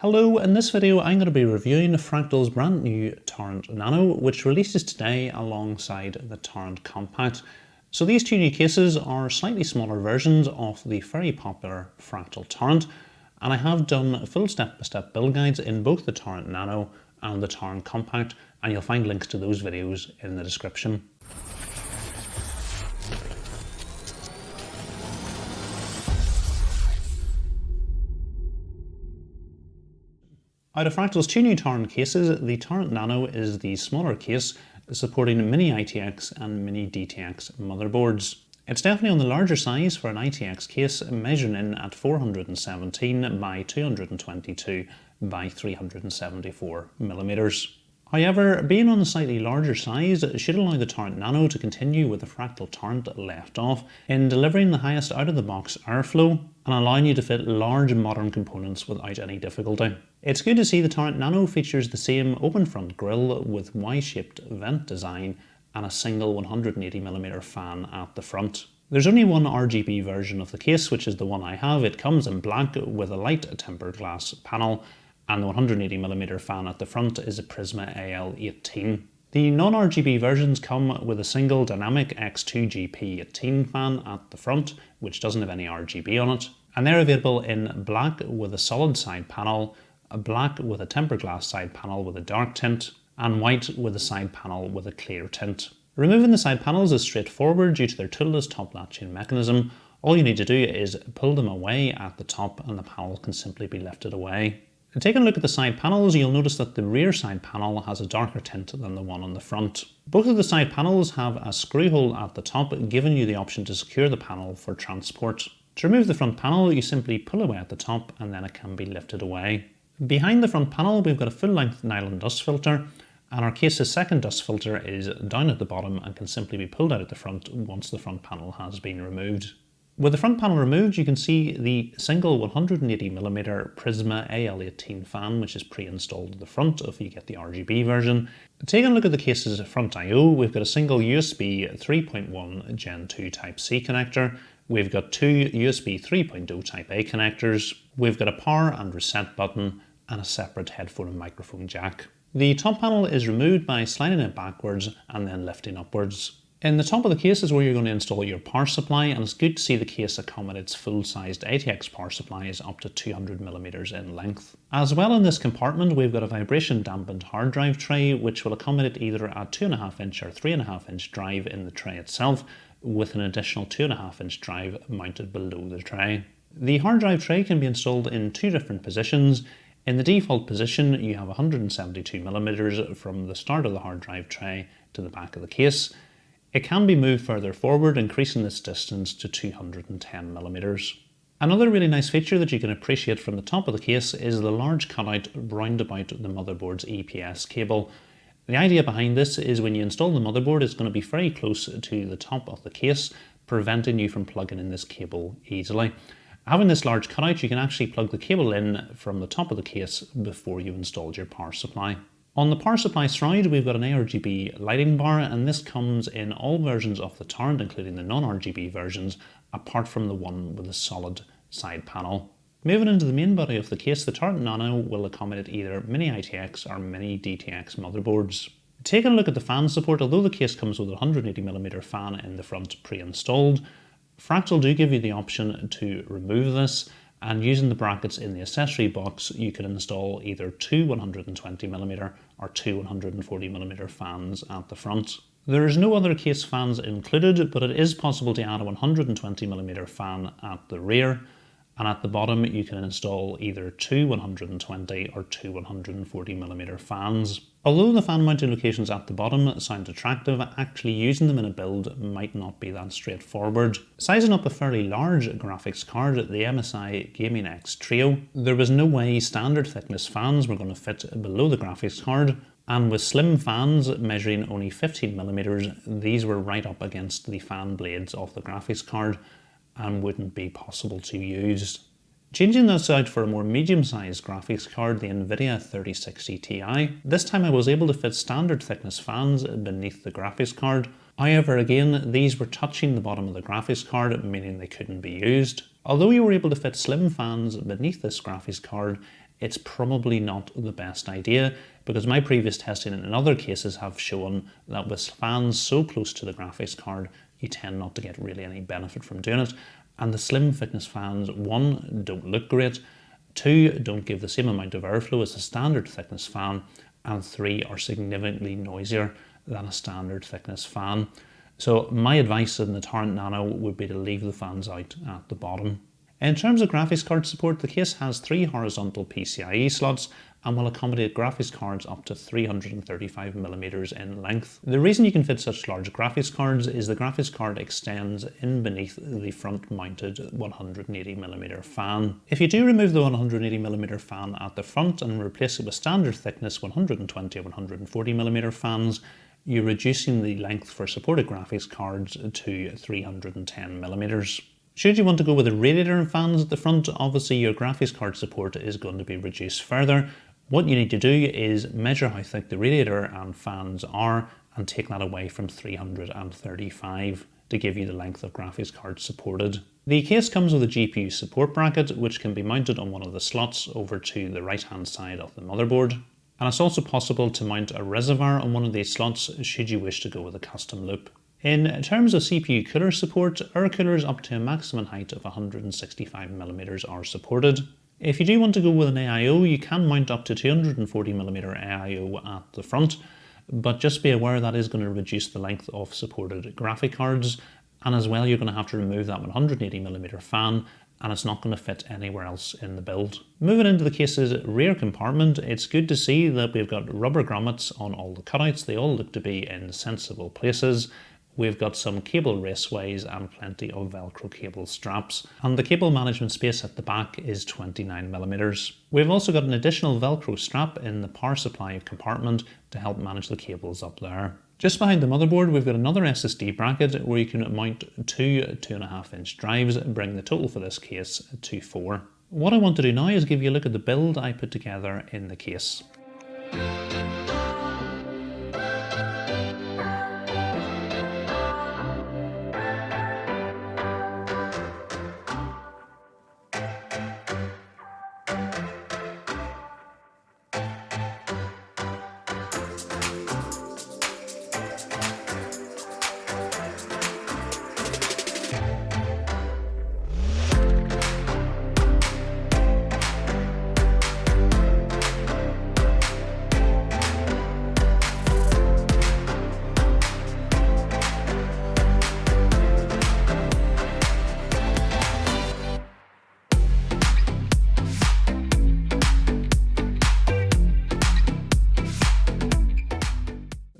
Hello, in this video I'm going to be reviewing Fractal's brand new Torrent Nano, which releases today alongside the Torrent Compact. So these two new cases are slightly smaller versions of the very popular Fractal Torrent, and I have done full step-by-step build guides in both the Torrent Nano and the Torrent Compact, and you'll find links to those videos in the description. Out of Fractal's two new Torrent cases, the Torrent Nano is the smaller case, supporting MINI-ITX and MINI-DTX motherboards. It's definitely on the larger size for an ITX case, measuring in at 417 by 222 by 374mm. However, being on the slightly larger size should allow the Torrent Nano to continue with the Fractal Torrent left off in delivering the highest out-of-the-box airflow and allowing you to fit large modern components without any difficulty. It's good to see the Torrent Nano features the same open front grille with Y-shaped vent design and a single 180mm fan at the front. There's only one RGB version of the case, which is the one I have. It comes in black with a light tempered glass panel, and the 180mm fan at the front is a Prisma AL18. The non-RGB versions come with a single dynamic X2GP18 fan at the front, which doesn't have any RGB on it, and they're available in black with a solid side panel, black with a tempered glass side panel with a dark tint, and white with a side panel with a clear tint. Removing the side panels is straightforward due to their toolless top latching mechanism. All you need to do is pull them away at the top and the panel can simply be lifted away. Taking a look at the side panels, you'll notice that the rear side panel has a darker tint than the one on the front. Both of the side panels have a screw hole at the top, giving you the option to secure the panel for transport. To remove the front panel, you simply pull away at the top and then it can be lifted away. Behind the front panel, we've got a full-length nylon dust filter, and our case's second dust filter is down at the bottom and can simply be pulled out at the front once the front panel has been removed. With the front panel removed, you can see the single 180mm Prisma AL18 fan, which is pre-installed at the front if you get the RGB version. Taking a look at the case's front I/O, we've got a single USB 3.1 Gen 2 Type-C connector, we've got two USB 3.0 Type-A connectors, we've got a power and reset button, and a separate headphone and microphone jack. The top panel is removed by sliding it backwards and then lifting upwards. In the top of the case is where you're going to install your power supply, and it's good to see the case accommodates full-sized ATX power supplies up to 200mm in length. As well, in this compartment we've got a vibration dampened hard drive tray, which will accommodate either a 2.5-inch or 3.5-inch drive in the tray itself, with an additional 2.5-inch drive mounted below the tray. The hard drive tray can be installed in two different positions. In the default position you have 172mm from the start of the hard drive tray to the back of the case. It can be moved further forward, increasing this distance to 210mm. Another really nice feature that you can appreciate from the top of the case is the large cutout round about the motherboard's EPS cable. The idea behind this is when you install the motherboard, it's going to be very close to the top of the case, preventing you from plugging in this cable easily. Having this large cutout, you can actually plug the cable in from the top of the case before you installed your power supply. On the power supply side, we've got an ARGB lighting bar, and this comes in all versions of the Torrent, including the non-RGB versions, apart from the one with a solid side panel. Moving into the main body of the case, the Torrent Nano will accommodate either MINI-ITX or MINI-DTX motherboards. Taking a look at the fan support, although the case comes with a 180mm fan in the front pre-installed, Fractal do give you the option to remove this, and using the brackets in the accessory box you can install either two 120mm or two 140mm fans at the front. There is no other case fans included, but it is possible to add a 120mm fan at the rear, and at the bottom you can install either two 120 or two 140mm fans. Although the fan mounting locations at the bottom sound attractive, actually using them in a build might not be that straightforward. Sizing up a fairly large graphics card, the MSI Gaming X Trio, there was no way standard thickness fans were going to fit below the graphics card, and with slim fans measuring only 15mm, these were right up against the fan blades of the graphics card and wouldn't be possible to use. Changing this out for a more medium-sized graphics card, the NVIDIA 3060 Ti, this time I was able to fit standard thickness fans beneath the graphics card. However, again, these were touching the bottom of the graphics card, meaning they couldn't be used. Although you were able to fit slim fans beneath this graphics card, it's probably not the best idea, because my previous testing in other cases have shown that with fans so close to the graphics card, you tend not to get really any benefit from doing it. And the slim thickness fans, 1, don't look great, 2, don't give the same amount of airflow as a standard thickness fan, and 3, are significantly noisier than a standard thickness fan. So my advice in the Torrent Nano would be to leave the fans out at the bottom. In terms of graphics card support, the case has 3 horizontal PCIe slots and will accommodate graphics cards up to 335mm in length. The reason you can fit such large graphics cards is the graphics card extends in beneath the front mounted 180mm fan. If you do remove the 180mm fan at the front and replace it with standard thickness 120 or 140mm fans, you're reducing the length for supported graphics cards to 310mm. Should you want to go with a radiator and fans at the front, obviously your graphics card support is going to be reduced further. What you need to do is measure how thick the radiator and fans are and take that away from 335 to give you the length of graphics card supported. The case comes with a GPU support bracket, which can be mounted on one of the slots over to the right hand side of the motherboard. And it's also possible to mount a reservoir on one of these slots should you wish to go with a custom loop. In terms of CPU cooler support, air coolers up to a maximum height of 165mm are supported. If you do want to go with an AIO, you can mount up to 240mm AIO at the front, but just be aware that is going to reduce the length of supported graphic cards, and as well you're going to have to remove that 180mm fan, and it's not going to fit anywhere else in the build. Moving into the case's rear compartment, it's good to see that we've got rubber grommets on all the cutouts. They all look to be in sensible places. We've got some cable raceways and plenty of Velcro cable straps. And the cable management space at the back is 29mm. We've also got an additional Velcro strap in the power supply compartment to help manage the cables up there. Just behind the motherboard, we've got another SSD bracket where you can mount 2 2.5-inch drives, bringing the total for this case to 4. What I want to do now is give you a look at the build I put together in the case.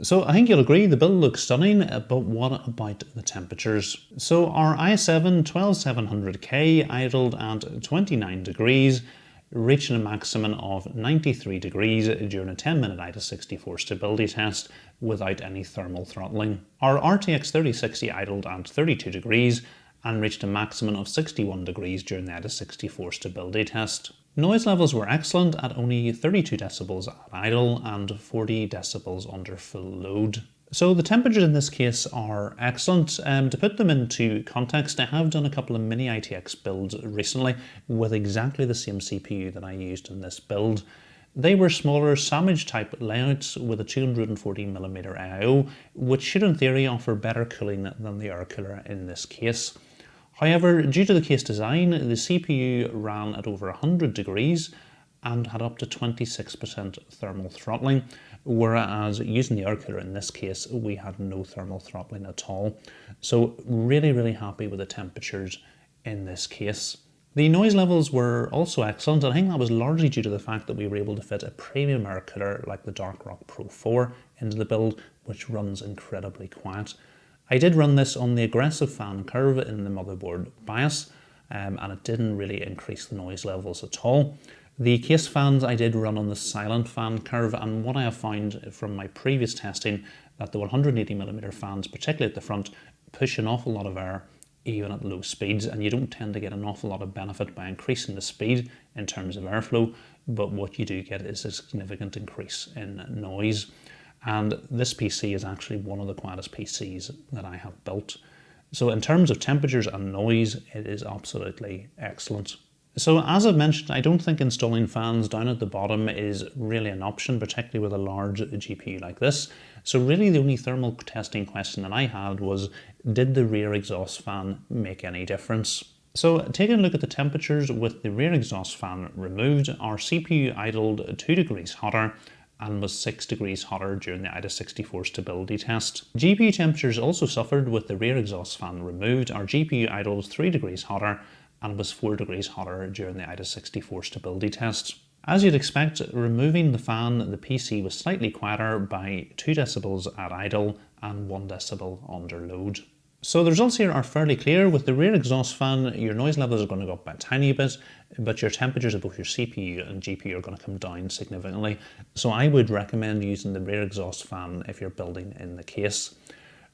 So I think you'll agree the build looks stunning, but what about the temperatures? So our i7 12700K idled at 29 degrees, reaching a maximum of 93 degrees during a 10-minute IDA64 stability test without any thermal throttling. Our RTX 3060 idled at 32 degrees and reached a maximum of 61 degrees during the IDA64 stability test. Noise levels were excellent at only 32 decibels at idle and 40 decibels under full load. So the temperatures in this case are excellent. To put them into context, I have done a couple of MINI-ITX builds recently with exactly the same CPU that I used in this build. They were smaller sandwich type layouts with a 240mm AIO, which should in theory offer better cooling than the air cooler in this case. However, due to the case design, the CPU ran at over 100 degrees and had up to 26% thermal throttling, whereas using the air cooler in this case, we had no thermal throttling at all. So really happy with the temperatures in this case. The noise levels were also excellent, and I think that was largely due to the fact that we were able to fit a premium air cooler like the Darkrock Pro 4 into the build, which runs incredibly quiet. I did run this on the aggressive fan curve in the motherboard BIOS, and it didn't really increase the noise levels at all. The case fans I did run on the silent fan curve, and what I have found from my previous testing that the 180mm fans, particularly at the front, push an awful lot of air even at low speeds, and you don't tend to get an awful lot of benefit by increasing the speed in terms of airflow, but what you do get is a significant increase in noise. And this PC is actually one of the quietest PCs that I have built. So in terms of temperatures and noise, it is absolutely excellent. So as I've mentioned, I don't think installing fans down at the bottom is really an option, particularly with a large GPU like this. So really the only thermal testing question that I had was, did the rear exhaust fan make any difference? So taking a look at the temperatures with the rear exhaust fan removed, our CPU idled 2 degrees hotter and was 6 degrees hotter during the IDA64 stability test. GPU temperatures also suffered with the rear exhaust fan removed. Our GPU idled 3 degrees hotter and was 4 degrees hotter during the IDA64 stability test. As you'd expect, removing the fan, the PC was slightly quieter by 2 decibels at idle and 1 decibel under load. So the results here are fairly clear. With the rear exhaust fan, your noise levels are going to go up by a tiny bit, but your temperatures of both your CPU and GPU are going to come down significantly. So I would recommend using the rear exhaust fan if you're building in the case.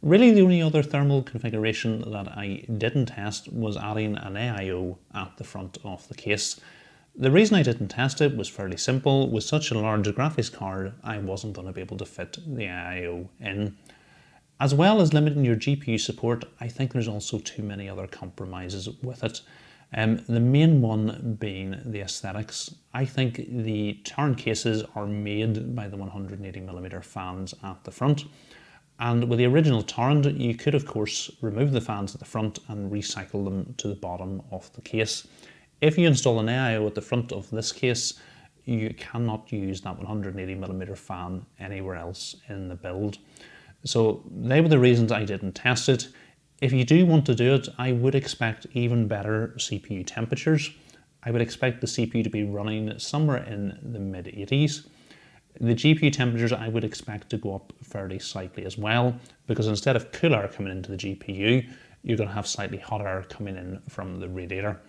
Really the only other thermal configuration that I didn't test was adding an AIO at the front of the case. The reason I didn't test it was fairly simple. With such a large graphics card, I wasn't going to be able to fit the AIO in. As well as limiting your GPU support, I think there's also too many other compromises with it. The main one being the aesthetics. I think the Torrent cases are made by the 180mm fans at the front. And with the original Torrent, you could of course remove the fans at the front and recycle them to the bottom of the case. If you install an AIO at the front of this case, you cannot use that 180mm fan anywhere else in the build. So they were the reasons I didn't test it. If you do want to do it, I would expect even better CPU temperatures. I would expect the CPU to be running somewhere in the mid-80s. The GPU temperatures I would expect to go up fairly slightly as well, because instead of cool air coming into the GPU, you're going to have slightly hot air coming in from the radiator.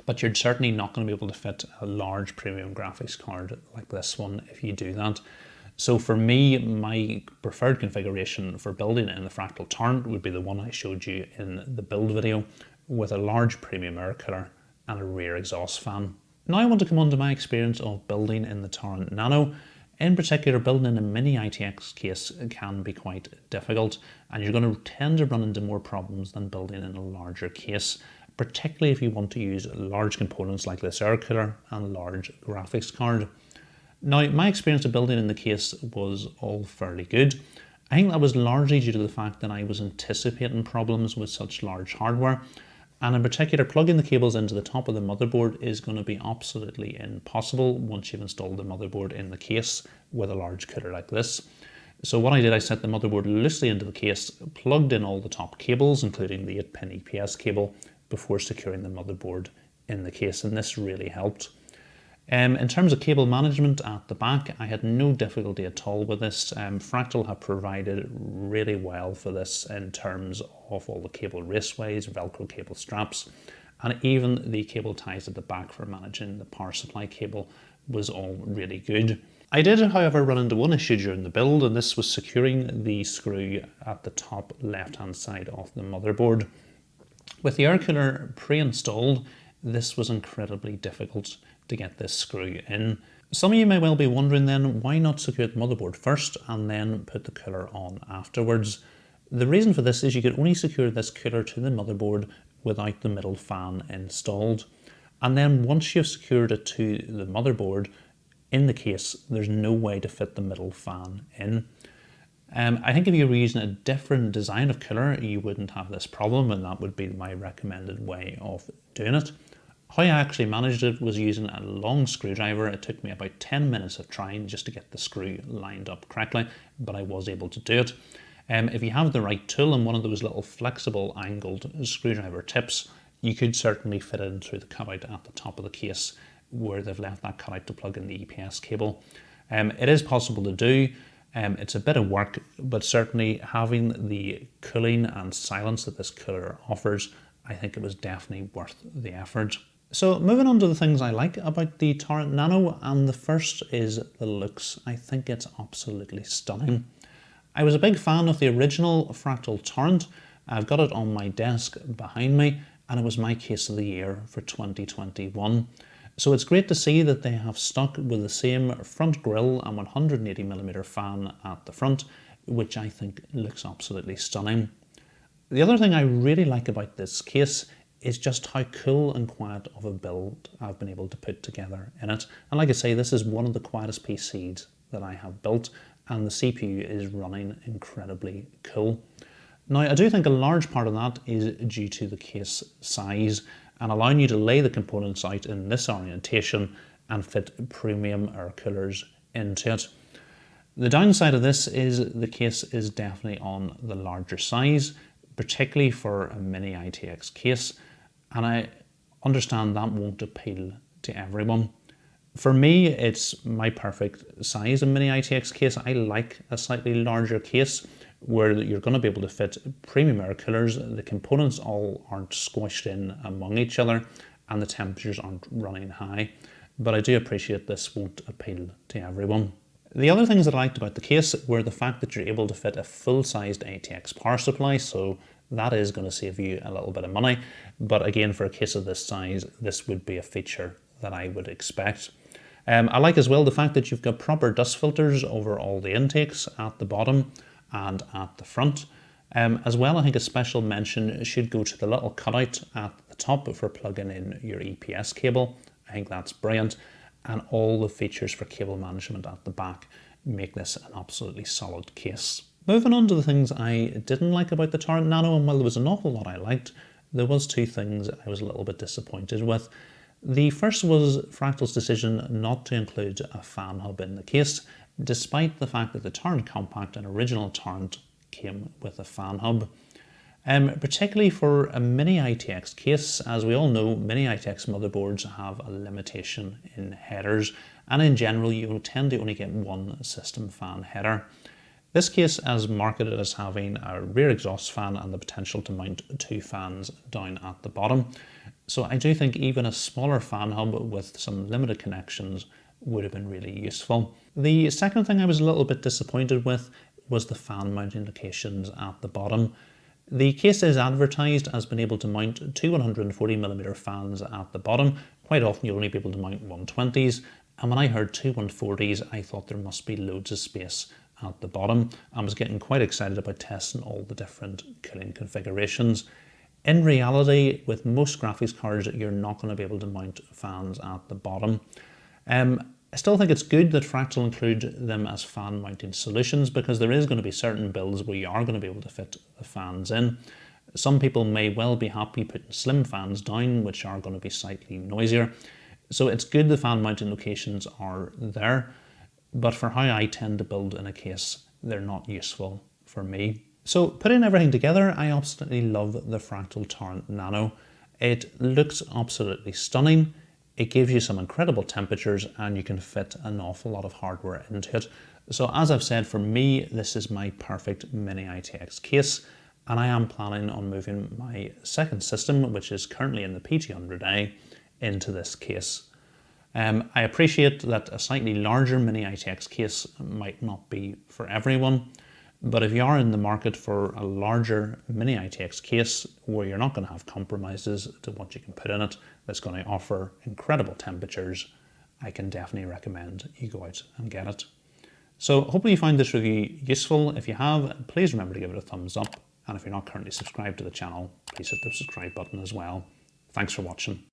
But you're certainly not going to be able to fit a large premium graphics card like this one if you do that. So for me, my preferred configuration for building in the Fractal Torrent would be the one I showed you in the build video, with a large premium air cooler and a rear exhaust fan. Now I want to come on to my experience of building in the Torrent Nano. In particular, building in a Mini-ITX case can be quite difficult, and you're going to tend to run into more problems than building in a larger case, particularly if you want to use large components like this air cooler and large graphics card. Now, my experience of building in the case was all fairly good. I think that was largely due to the fact that I was anticipating problems with such large hardware, and in particular, plugging the cables into the top of the motherboard is going to be absolutely impossible once you've installed the motherboard in the case with a large cooler like this. So what I did, I set the motherboard loosely into the case, plugged in all the top cables, including the 8-pin EPS cable, before securing the motherboard in the case, and this really helped. In terms of cable management at the back, I had no difficulty at all with this. Fractal have provided really well for this in terms of all the cable raceways, Velcro cable straps, and even the cable ties at the back for managing the power supply cable was all really good. I did, however, run into one issue during the build, and this was securing the screw at the top left-hand side of the motherboard. With the air cooler pre-installed, this was incredibly difficult to get this screw in. Some of you may well be wondering then, why not secure the motherboard first and then put the cooler on afterwards? The reason for this is you could only secure this cooler to the motherboard without the middle fan installed. And then once you've secured it to the motherboard in the case, there's no way to fit the middle fan in. I think if you were using a different design of cooler, you wouldn't have this problem, and that would be my recommended way of doing it. How I actually managed it was using a long screwdriver. It took me about 10 minutes of trying just to get the screw lined up correctly, but I was able to do it. If you have the right tool and one of those little flexible angled screwdriver tips, you could certainly fit it in through the cutout at the top of the case where they've left that cutout to plug in the EPS cable. It is possible to do. It's a bit of work, but certainly having the cooling and silence that this cooler offers, I think it was definitely worth the effort. So moving on to the things I like about the Torrent Nano, and the first is the looks. I think it's absolutely stunning. I was a big fan of the original Fractal Torrent. I've got it on my desk behind me, and it was my case of the year for 2021. So it's great to see that they have stuck with the same front grille and 180mm fan at the front, which I think looks absolutely stunning. The other thing I really like about this case is just how cool and quiet of a build I've been able to put together in it. And like I say, this is one of the quietest PCs that I have built, and the CPU is running incredibly cool. Now, I do think a large part of that is due to the case size and allowing you to lay the components out in this orientation and fit premium air coolers into it. The downside of this is the case is definitely on the larger size, particularly for a MINI-ITX case, and I understand that won't appeal to everyone. For me, it's my perfect size, a MINI-ITX case. I like a slightly larger case where you're going to be able to fit premium air coolers, the components all aren't squished in among each other, and the temperatures aren't running high. But I do appreciate this won't appeal to everyone. The other things that I liked about the case were the fact that you're able to fit a full-sized ATX power supply, so that is going to save you a little bit of money. But again, for a case of this size, this would be a feature that I would expect. I like as well the fact that you've got proper dust filters over all the intakes at the bottom and at the front. As well, I think a special mention should go to the little cutout at the top for plugging in your EPS cable. I think that's brilliant. And all the features for cable management at the back make this an absolutely solid case. Moving on to the things I didn't like about the Torrent Nano, and while there was an awful lot I liked, there was two things I was a little bit disappointed with. The first was Fractal's decision not to include a fan hub in the case, despite the fact that the Torrent Compact and original Torrent came with a fan hub. Particularly for a MINI-ITX case, as we all know, MINI-ITX motherboards have a limitation in headers, and in general you will tend to only get one system fan header. This case is marketed as having a rear exhaust fan and the potential to mount two fans down at the bottom. So I do think even a smaller fan hub with some limited connections would have been really useful. The second thing I was a little bit disappointed with was the fan mounting locations at the bottom. The case is advertised as being able to mount two 140mm fans at the bottom. Quite often you'll only be able to mount 120s, and when I heard two 140s I thought there must be loads of space at the bottom. I was getting quite excited about testing all the different cooling configurations. In reality, with most graphics cards, you're not going to be able to mount fans at the bottom. I still think it's good that Fractal include them as fan mounting solutions, because there is going to be certain builds where you are going to be able to fit the fans in. Some people may well be happy putting slim fans down, which are going to be slightly noisier. So it's good the fan mounting locations are there, but for how I tend to build in a case, they're not useful for me. So putting everything together, I absolutely love the Fractal Torrent Nano. It looks absolutely stunning. It gives you some incredible temperatures and you can fit an awful lot of hardware into it. So as I've said, for me, this is my perfect MINI-ITX case, and I am planning on moving my second system, which is currently in the PT100A, into this case. I appreciate that a slightly larger MINI-ITX case might not be for everyone, but if you are in the market for a larger MINI-ITX case where you're not going to have compromises to what you can put in it, that's going to offer incredible temperatures, I can definitely recommend you go out and get it. So hopefully you find this review useful. If you have, please remember to give it a thumbs up. And if you're not currently subscribed to the channel, please hit the subscribe button as well. Thanks for watching.